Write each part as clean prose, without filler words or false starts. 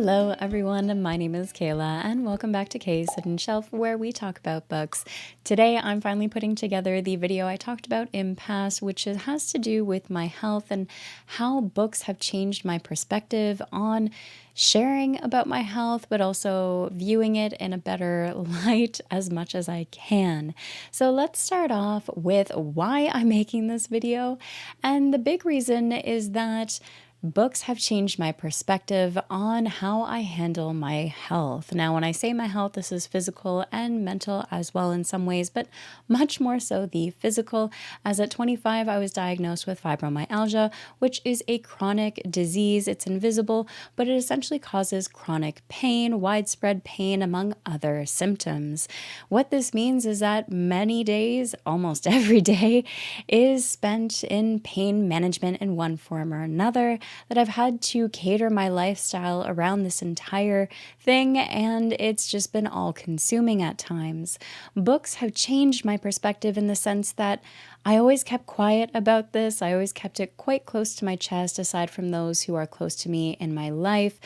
Hello everyone, my name is Kayla and welcome back to Kay's Hidden Shelf where we talk about books. Today I'm finally putting together the video I talked about in past, which has to do with my health and how books have changed my perspective on sharing about my health, but also viewing it in a better light as much as I can. So let's start off with why I'm making this video. And the big reason is that books have changed my perspective on how I handle my health. Now, when I say my health, this is physical and mental as well in some ways, but much more so the physical, as at 25, I was diagnosed with fibromyalgia, which is a chronic disease. It's invisible, but it essentially causes chronic pain, widespread pain, among other symptoms. What this means is that many days, almost every day, is spent in pain management in one form or another, that I've had to cater my lifestyle around this entire thing, and it's just been all consuming at times. Books have changed my perspective in the sense that I always kept quiet about this. I always kept it quite close to my chest, aside from those who are close to me in my life.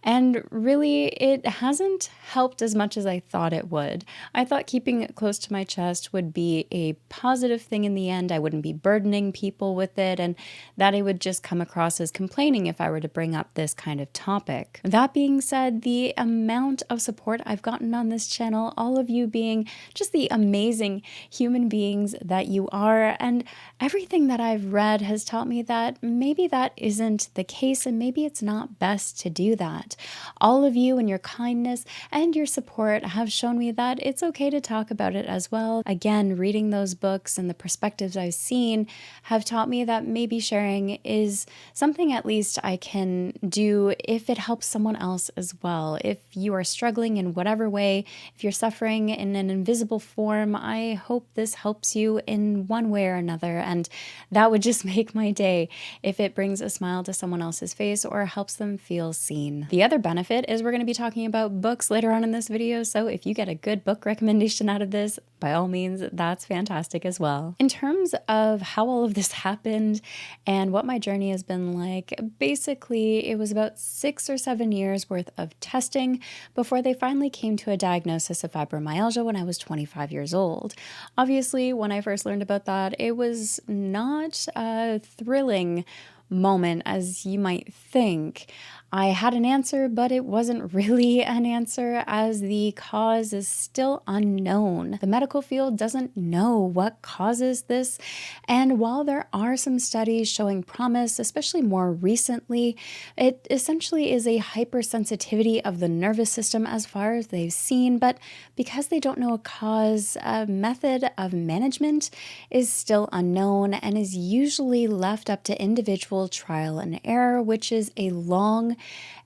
And really, it hasn't helped as much as I thought it would. I thought keeping it close to my chest would be a positive thing in the end. I wouldn't be burdening people with it, and that it would just come across as complaining if I were to bring up this kind of topic. That being said, the amount of support I've gotten on this channel, all of you being just the amazing human beings that you are, and everything that I've read has taught me that maybe that isn't the case and maybe it's not best to do that. All of you and your kindness and your support have shown me that it's okay to talk about it as well. Again, reading those books and the perspectives I've seen have taught me that maybe sharing is something at least I can do if it helps someone else as well. If you are struggling in whatever way, if you're suffering in an invisible form, I hope this helps you in one way or another, and that would just make my day if it brings a smile to someone else's face or helps them feel seen. The other benefit is we're going to be talking about books later on in this video, so if you get a good book recommendation out of this, by all means, that's fantastic as well. In terms of how all of this happened and what my journey has been like, basically it was about 6 or 7 years worth of testing before they finally came to a diagnosis of fibromyalgia when I was 25 years old. Obviously, when I first learned about that, it was not a thrilling moment as you might think. I had an answer, but it wasn't really an answer as the cause is still unknown. The medical field doesn't know what causes this, and while there are some studies showing promise, especially more recently, it essentially is a hypersensitivity of the nervous system as far as they've seen, but because they don't know a cause, a method of management is still unknown and is usually left up to individual trial and error, which is a long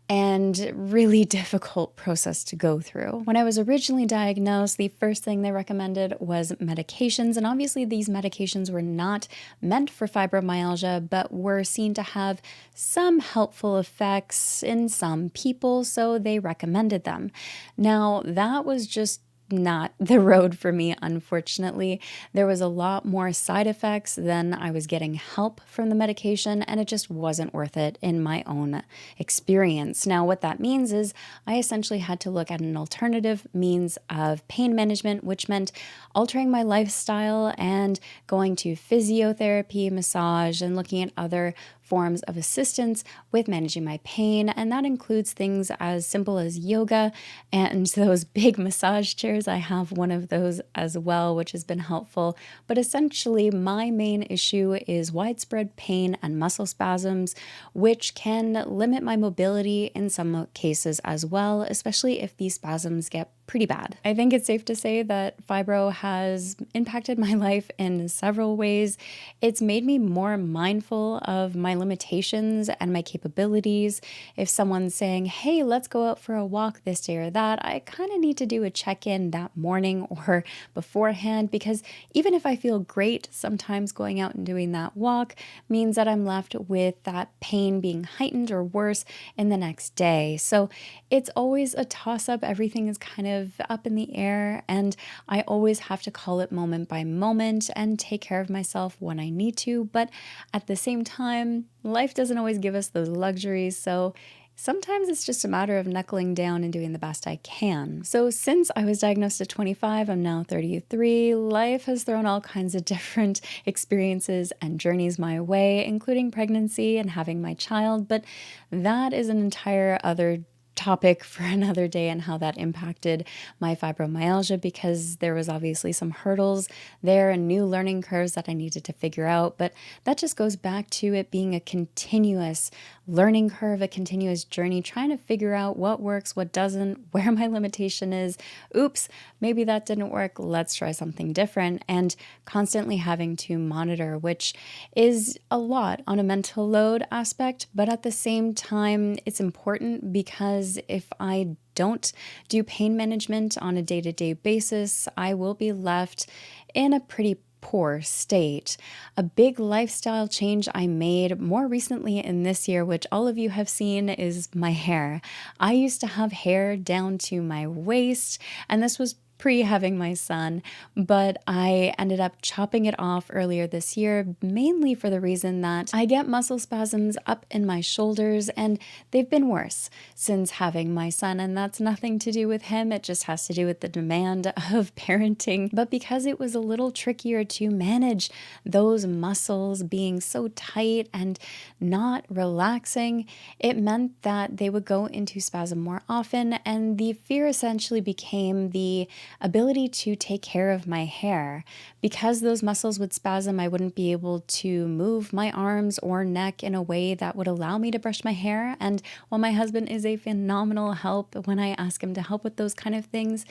and really difficult process to go through. When I was originally diagnosed, the first thing they recommended was medications, and obviously these medications were not meant for fibromyalgia, but were seen to have some helpful effects in some people, so they recommended them. Now, that was just not the road for me, unfortunately. There was a lot more side effects than I was getting help from the medication, and it just wasn't worth it in my own experience. Now, what that means is I essentially had to look at an alternative means of pain management, which meant altering my lifestyle and going to physiotherapy, massage, and looking at other forms of assistance with managing my pain, and that includes things as simple as yoga and those big massage chairs. I have one of those as well, which has been helpful, but essentially my main issue is widespread pain and muscle spasms, which can limit my mobility in some cases as well, especially if these spasms get pretty bad. I think it's safe to say that fibro has impacted my life in several ways. It's made me more mindful of my limitations and my capabilities. If someone's saying, hey, let's go out for a walk this day or that, I kind of need to do a check-in that morning or beforehand, because even if I feel great, sometimes going out and doing that walk means that I'm left with that pain being heightened or worse in the next day. So it's always a toss-up. Everything is kind of up in the air, and I always have to call it moment by moment and take care of myself when I need to. But at the same time, life doesn't always give us those luxuries, so sometimes it's just a matter of knuckling down and doing the best I can. So since I was diagnosed at 25, I'm now 33, life has thrown all kinds of different experiences and journeys my way, including pregnancy and having my child, but that is an entire other topic for another day and how that impacted my fibromyalgia, because there was obviously some hurdles there and new learning curves that I needed to figure out. But that just goes back to it being a continuous learning curve, a continuous journey, trying to figure out what works, what doesn't, where my limitation is. Oops, maybe that didn't work. Let's try something different. And constantly having to monitor, which is a lot on a mental load aspect. But at the same time, it's important because if I don't do pain management on a day-to-day basis, I will be left in a pretty poor state. A big lifestyle change I made more recently in this year, which all of you have seen, is my hair. I used to have hair down to my waist, and this was pre-having my son, but I ended up chopping it off earlier this year, mainly for the reason that I get muscle spasms up in my shoulders, and they've been worse since having my son, and that's nothing to do with him. It just has to do with the demand of parenting. But because it was a little trickier to manage those muscles being so tight and not relaxing, it meant that they would go into spasm more often, and the fear essentially became the ability to take care of my hair. Because those muscles would spasm, I wouldn't be able to move my arms or neck in a way that would allow me to brush my hair. And while my husband is a phenomenal help when I ask him to help with those kind of things,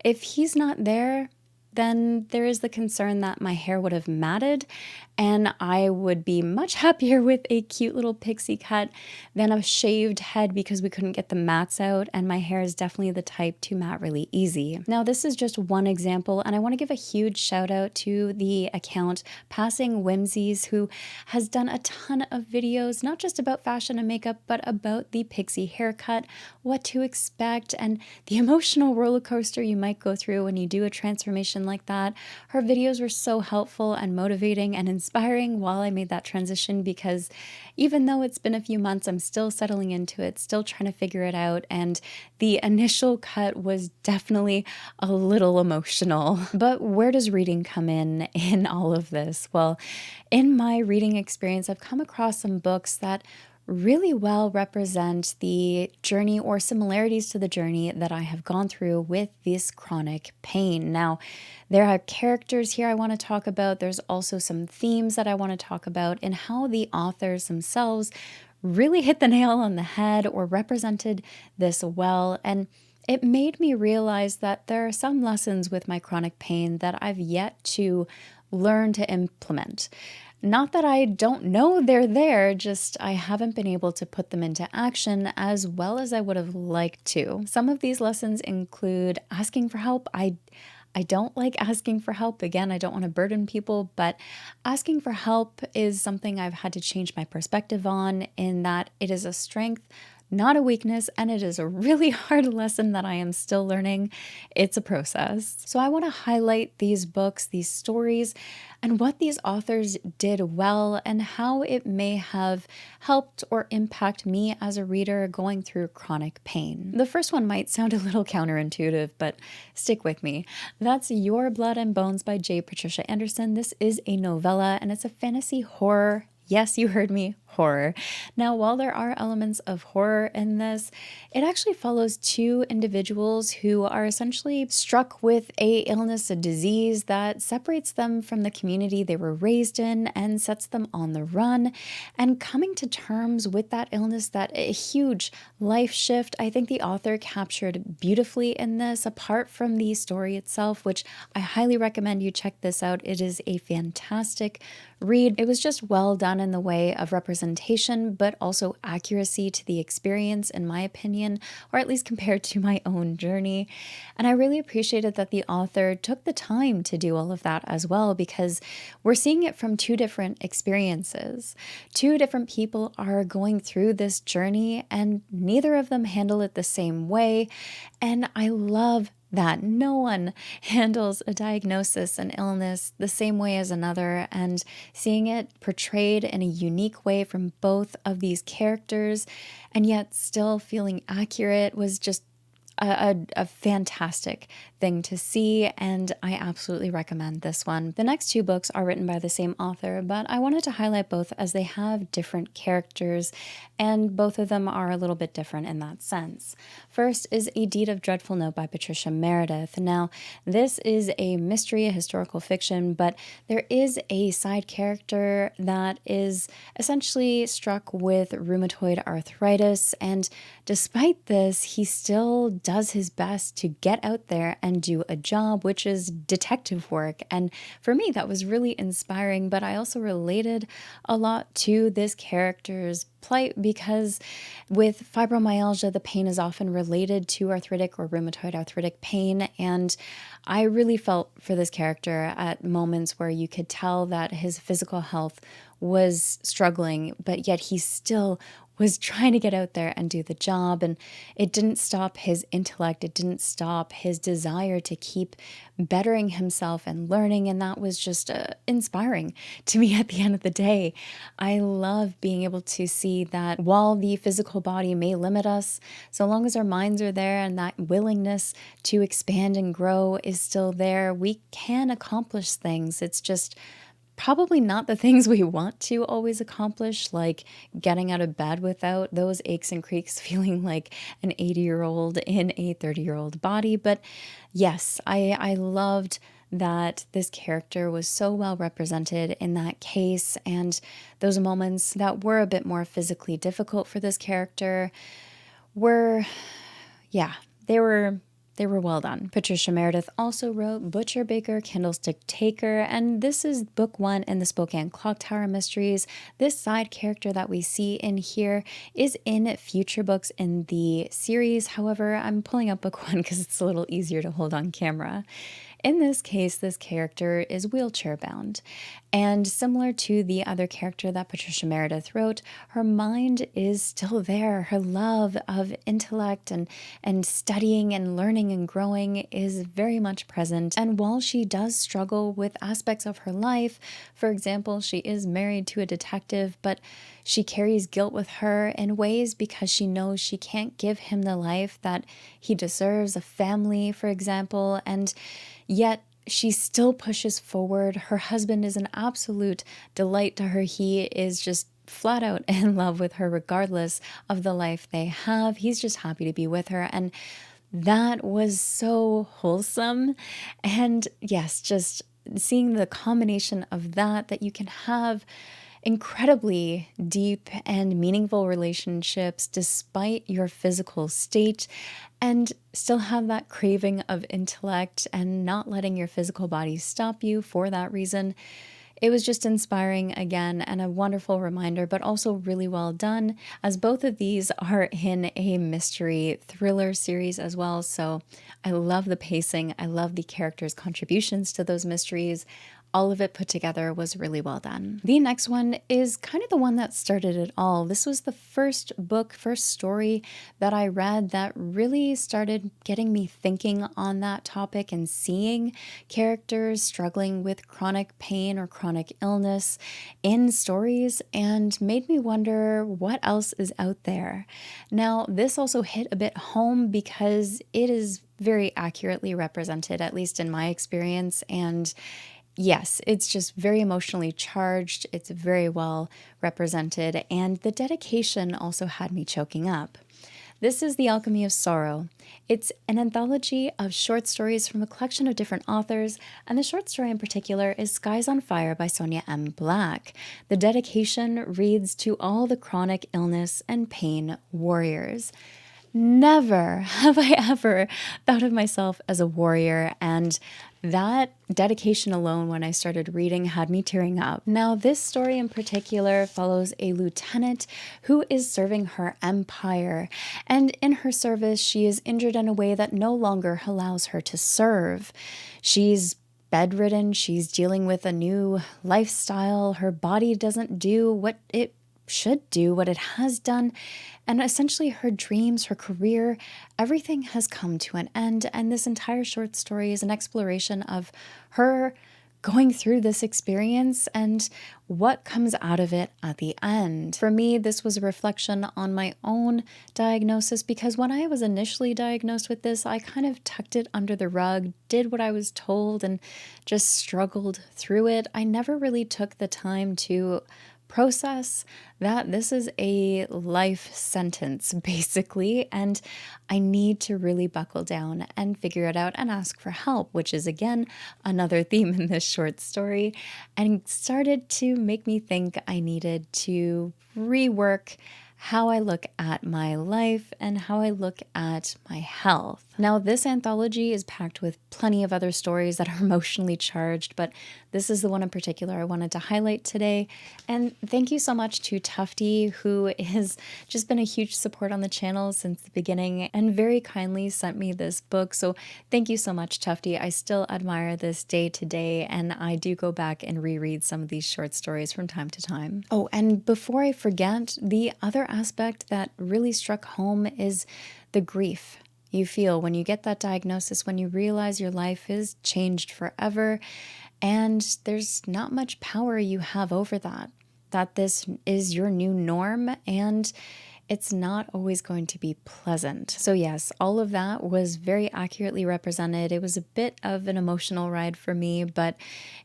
if he's not there, then there is the concern that my hair would have matted, and I would be much happier with a cute little pixie cut than a shaved head, because we couldn't get the mats out, and my hair is definitely the type to mat really easy. Now, this is just one example, and I want to give a huge shout out to the account Passing Whimsies, who has done a ton of videos, not just about fashion and makeup, but about the pixie haircut, what to expect, and the emotional roller coaster you might go through when you do a transformation like that. Her videos were so helpful and motivating and inspiring while I made that transition, because even though it's been a few months, I'm still settling into it, still trying to figure it out, and the initial cut was definitely a little emotional. But where does reading come in all of this? Well, in my reading experience, I've come across some books that really well represent the journey or similarities to the journey that I have gone through with this chronic pain. Now, there are characters here I want to talk about. There's also some themes that I want to talk about, and how the authors themselves really hit the nail on the head or represented this well. And it made me realize that there are some lessons with my chronic pain that I've yet to learn to implement. Not that I don't know they're there, just I haven't been able to put them into action as well as I would have liked to. Some of these lessons include asking for help. I don't like asking for help. Again, I don't want to burden people, but asking for help is something I've had to change my perspective on, in that it is a strength, not a weakness, and it is a really hard lesson that I am still learning. It's a process. So I want to highlight these books, these stories, and what these authors did well, and how it may have helped or impact me as a reader going through chronic pain. The first one might sound a little counterintuitive, but stick with me. That's Your Blood and Bones by J. Patricia Anderson. This is a novella, and it's a fantasy horror. Yes, you heard me, horror. Now, while there are elements of horror in this, it actually follows two individuals who are essentially struck with a illness, a disease that separates them from the community they were raised in and sets them on the run. And coming to terms with that illness, that a huge life shift, I think the author captured beautifully in this, apart from the story itself, which I highly recommend you check this out. It is a fantastic read. It was just well done in the way of representation, but also accuracy to the experience, in my opinion, or at least compared to my own journey. And I really appreciated that the author took the time to do all of that as well, because we're seeing it from two different experiences. Two different people are going through this journey, and neither of them handle it the same way. And I love that no one handles a diagnosis, an illness, the same way as another, and seeing it portrayed in a unique way from both of these characters, and yet still feeling accurate was just a fantastic thing to see, and I absolutely recommend this one. The next two books are written by the same author, but I wanted to highlight both as they have different characters, and both of them are a little bit different in that sense. First is A Deed of Dreadful Note by Patricia Meredith. Now, this is a mystery, a historical fiction, but there is a side character that is essentially struck with rheumatoid arthritis, and despite this, he still does his best to get out there and do a job, which is detective work. And for me, that was really inspiring, but I also related a lot to this character's plight because with fibromyalgia, the pain is often related to arthritic or rheumatoid arthritic pain. And I really felt for this character at moments where you could tell that his physical health was struggling, but yet he still was trying to get out there and do the job. And it didn't stop his intellect. It didn't stop his desire to keep bettering himself and learning. And that was just inspiring to me at the end of the day. I love being able to see that while the physical body may limit us, so long as our minds are there and that willingness to expand and grow is still there, we can accomplish things. It's just probably not the things we want to always accomplish, like getting out of bed without those aches and creaks, feeling like an 80-year-old in a 30-year-old body. But yes, I loved that this character was so well represented in that case, and those moments that were a bit more physically difficult for this character were, yeah, they were well done. Patricia Meredith also wrote Butcher Baker Candlestick Taker, and this is book one in the Spokane Clock Tower mysteries. This side character that we see in here is in future books in the series. However, I'm pulling up book one because it's a little easier to hold on camera. In this case, this character is wheelchair bound, and similar to the other character that Patricia Meredith wrote, her mind is still there. Her love of intellect and studying and learning and growing is very much present. And while she does struggle with aspects of her life, for example, she is married to a detective, but she carries guilt with her in ways because she knows she can't give him the life that he deserves, a family, for example, and yet she still pushes forward. Her husband is an absolute delight to her. He is just flat out in love with her regardless of the life they have. He's just happy to be with her. And that was so wholesome. And yes, just seeing the combination of that you can have incredibly deep and meaningful relationships despite your physical state and still have that craving of intellect and not letting your physical body stop you for that reason. It was just inspiring again and a wonderful reminder, but also really well done, as both of these are in a mystery thriller series as well. So I love the pacing. I love the characters' contributions to those mysteries. All of it put together was really well done. The next one is kind of the one that started it all. This was the first story that I read that really started getting me thinking on that topic and seeing characters struggling with chronic pain or chronic illness in stories, and made me wonder what else is out there. Now, this also hit a bit home because it is very accurately represented, at least in my experience, and yes, it's just very emotionally charged. It's very well represented, and the dedication also had me choking up. This is The Alchemy of Sorrow. It's an anthology of short stories from a collection of different authors, and the short story in particular is Skies on Fire by Sonia M. Black. The dedication reads to all the chronic illness and pain warriors. Never have I ever thought of myself as a warrior, and that dedication alone when I started reading had me tearing up. Now, this story in particular follows a lieutenant who is serving her empire, and in her service, she is injured in a way that no longer allows her to serve. She's bedridden, she's dealing with a new lifestyle, her body doesn't do what it should do, what it has done, and essentially her dreams, her career, everything has come to an end. And this entire short story is an exploration of her going through this experience and what comes out of it at the end. For me, this was a reflection on my own diagnosis, because when I was initially diagnosed with this, I kind of tucked it under the rug, did what I was told, and just struggled through it. I never really took the time to process that this is a life sentence, basically, and I need to really buckle down and figure it out and ask for help, which is again another theme in this short story, and started to make me think I needed to rework how I look at my life and how I look at my health. Now, this anthology is packed with plenty of other stories that are emotionally charged, but this is the one in particular I wanted to highlight today. And thank you so much to Tufty, who has just been a huge support on the channel since the beginning and very kindly sent me this book. So thank you so much, Tufty. I still admire this day to day, and I do go back and reread some of these short stories from time to time. Oh, and before I forget, the other aspect that really struck home is the grief you feel when you get that diagnosis, when you realize your life is changed forever and there's not much power you have over that, that this is your new norm and it's not always going to be pleasant. So yes, all of that was very accurately represented. It was a bit of an emotional ride for me, but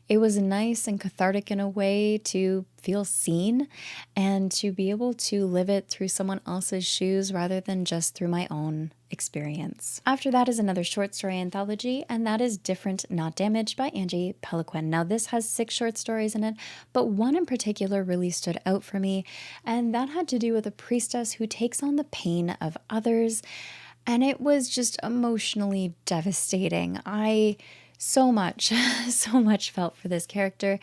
it was nice and cathartic in a way to feel seen and to be able to live it through someone else's shoes rather than just through my own experience. After that is another short story anthology, and that is Different Not Damaged by Angie Peliquin. Now this has 6 short stories in it, but one in particular really stood out for me, and that had to do with a priestess who takes on the pain of others, and it was just emotionally devastating. I so much, so much felt for this character.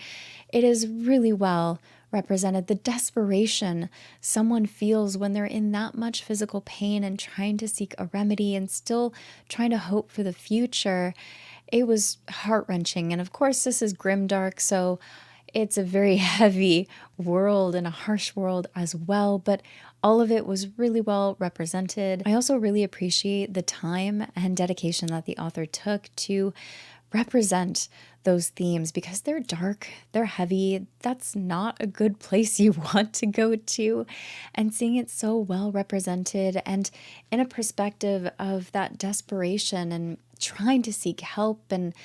It is really well represented, the desperation someone feels when they're in that much physical pain and trying to seek a remedy and still trying to hope for the future. It was heart-wrenching. And of course, this is grimdark, so it's a very heavy world and a harsh world as well, but all of it was really well represented. I also really appreciate the time and dedication that the author took to represent those themes, because they're dark, they're heavy. That's not a good place you want to go to. And seeing it so well represented and in a perspective of that desperation and trying to seek help and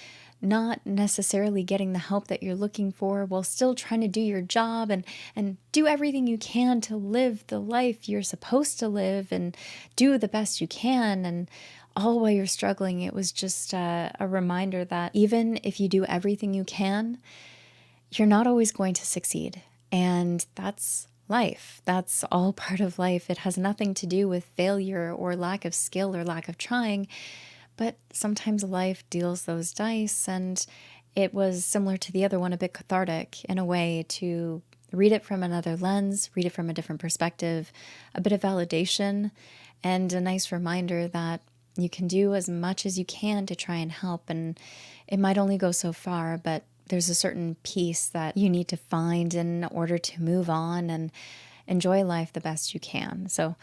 not necessarily getting the help that you're looking for while still trying to do your job and do everything you can to live the life you're supposed to live and do the best you can, and all while you're struggling. It was just a reminder that even if you do everything you can, you're not always going to succeed. And that's life. That's all part of life. It has nothing to do with failure or lack of skill or lack of trying. But sometimes life deals those dice, and it was similar to the other one, a bit cathartic in a way to read it from another lens, read it from a different perspective, a bit of validation, and a nice reminder that you can do as much as you can to try and help. And it might only go so far, but there's a certain peace that you need to find in order to move on and enjoy life the best you can. So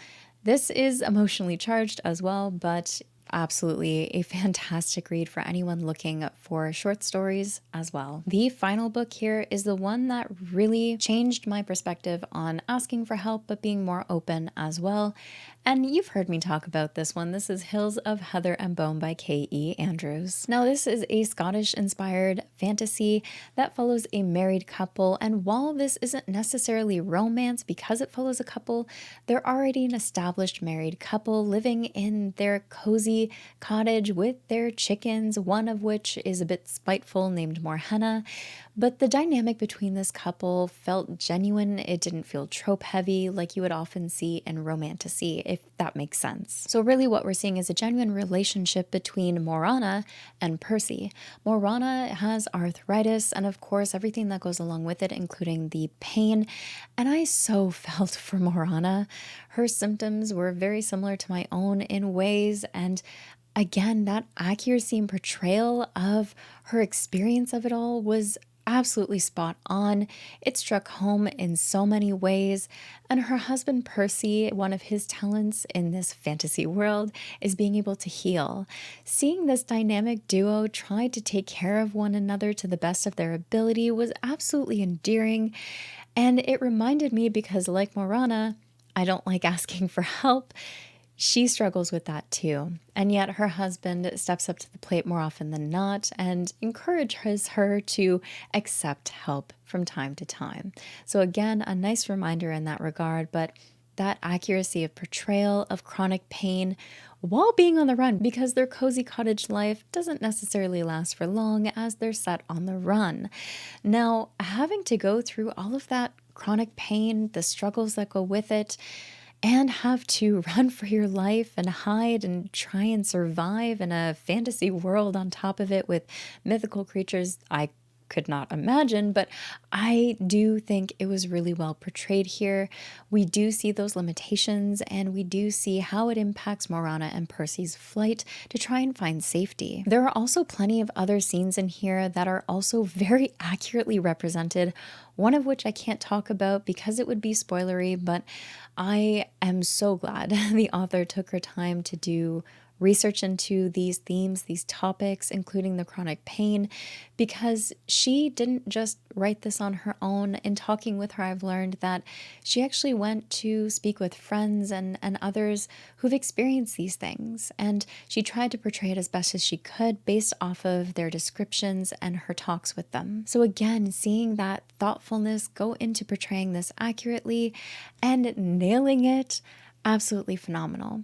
this is emotionally charged as well, but absolutely a fantastic read for anyone looking for short stories as well. The final book here is the one that really changed my perspective on asking for help, but being more open as well. And you've heard me talk about this one. This is Hills of Heather and Bone by K.E. Andrews. Now, this is a Scottish-inspired fantasy that follows a married couple, and while this isn't necessarily romance because it follows a couple, they're already an established married couple living in their cozy cottage with their chickens, one of which is a bit spiteful, named Morhenna. But the dynamic between this couple felt genuine. It didn't feel trope heavy like you would often see in romantasy, if that makes sense. So really what we're seeing is a genuine relationship between Morana and Percy. Morana has arthritis and of course everything that goes along with it, including the pain. And I so felt for Morana. Her symptoms were very similar to my own in ways, and again, that accuracy and portrayal of her experience of it all was absolutely spot on. It struck home in so many ways. And her husband, Percy, one of his talents in this fantasy world is being able to heal. Seeing this dynamic duo try to take care of one another to the best of their ability was absolutely endearing. And it reminded me because, like Morana, I don't like asking for help. She struggles with that too. And yet her husband steps up to the plate more often than not and encourages her to accept help from time to time. So, again, a nice reminder in that regard, but that accuracy of portrayal of chronic pain while being on the run, because their cozy cottage life doesn't necessarily last for long as they're set on the run. Now, having to go through all of that chronic pain, the struggles that go with it, and have to run for your life and hide and try and survive in a fantasy world on top of it with mythical creatures I could not imagine, but I do think it was really well portrayed here. We do see those limitations and we do see how it impacts Morana and Percy's flight to try and find safety. There are also plenty of other scenes in here that are also very accurately represented, one of which I can't talk about because it would be spoilery, but I am so glad the author took her time to do research into these themes, these topics, including the chronic pain, because she didn't just write this on her own. In talking with her, I've learned that she actually went to speak with friends and others who've experienced these things, and she tried to portray it as best as she could based off of their descriptions and her talks with them. So again, seeing that thoughtfulness go into portraying this accurately and nailing it, absolutely phenomenal.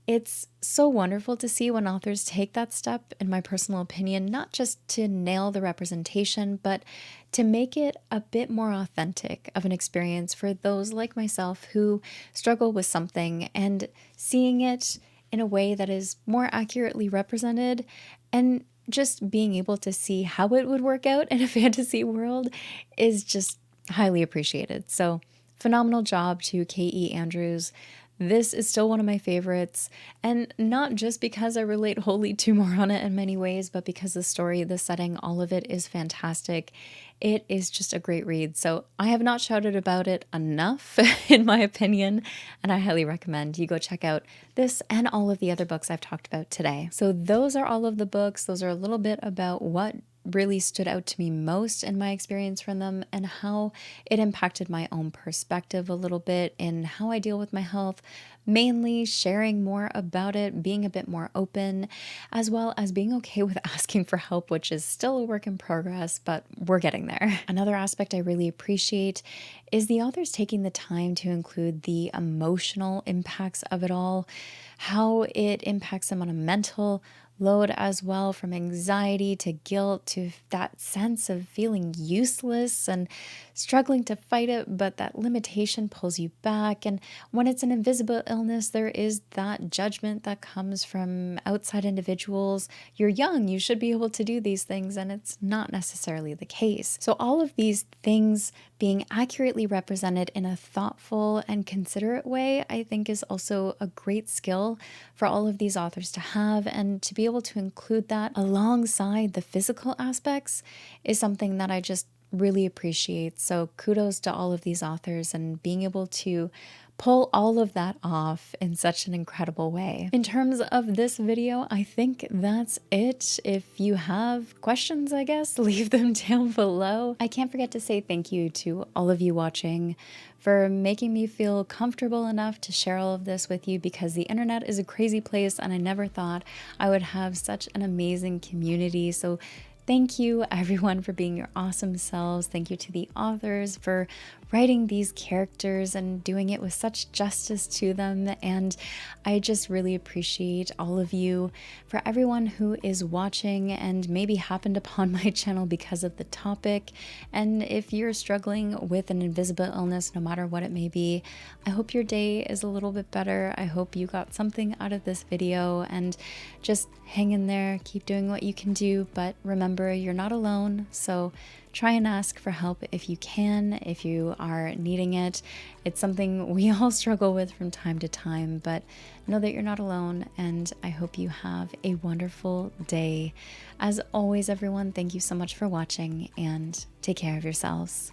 It's so wonderful to see when authors take that step, in my personal opinion, not just to nail the representation, but to make it a bit more authentic of an experience for those like myself who struggle with something, and seeing it in a way that is more accurately represented and just being able to see how it would work out in a fantasy world is just highly appreciated. So phenomenal job to K.E. Andrews. This is still one of my favorites, and not just because I relate wholly to Morana in many ways, but because the story, the setting, all of it is fantastic. It is just a great read. So I have not shouted about it enough, in my opinion, and I highly recommend you go check out this and all of the other books I've talked about today. So those are all of the books. Those are a little bit about what really stood out to me most in my experience from them and how it impacted my own perspective a little bit in how I deal with my health, mainly sharing more about it, being a bit more open, as well as being okay with asking for help, which is still a work in progress, but we're getting there. Another aspect I really appreciate is the authors taking the time to include the emotional impacts of it all, how it impacts them on a mental load as well, from anxiety to guilt to that sense of feeling useless and struggling to fight it, but that limitation pulls you back. And when it's an invisible illness, there is that judgment that comes from outside individuals. You're young, you should be able to do these things, and it's not necessarily the case. So all of these things being accurately represented in a thoughtful and considerate way, I think is also a great skill for all of these authors to have, and to be able to include that alongside the physical aspects is something that I just really appreciate. So kudos to all of these authors and being able to pull all of that off in such an incredible way. In terms of this video, I think that's it. If you have questions, I guess, leave them down below. I can't forget to say thank you to all of you watching for making me feel comfortable enough to share all of this with you, because the internet is a crazy place and I never thought I would have such an amazing community. So thank you everyone for being your awesome selves. Thank you to the authors for writing these characters and doing it with such justice to them. And I just really appreciate all of you. For everyone who is watching and maybe happened upon my channel because of the topic, and if you're struggling with an invisible illness, no matter what it may be, I hope your day is a little bit better. I hope you got something out of this video, and just hang in there, keep doing what you can do, but remember, you're not alone. So try and ask for help if you can, if you are needing it. It's something we all struggle with from time to time, but know that you're not alone, and I hope you have a wonderful day. As always, everyone, thank you so much for watching, and take care of yourselves.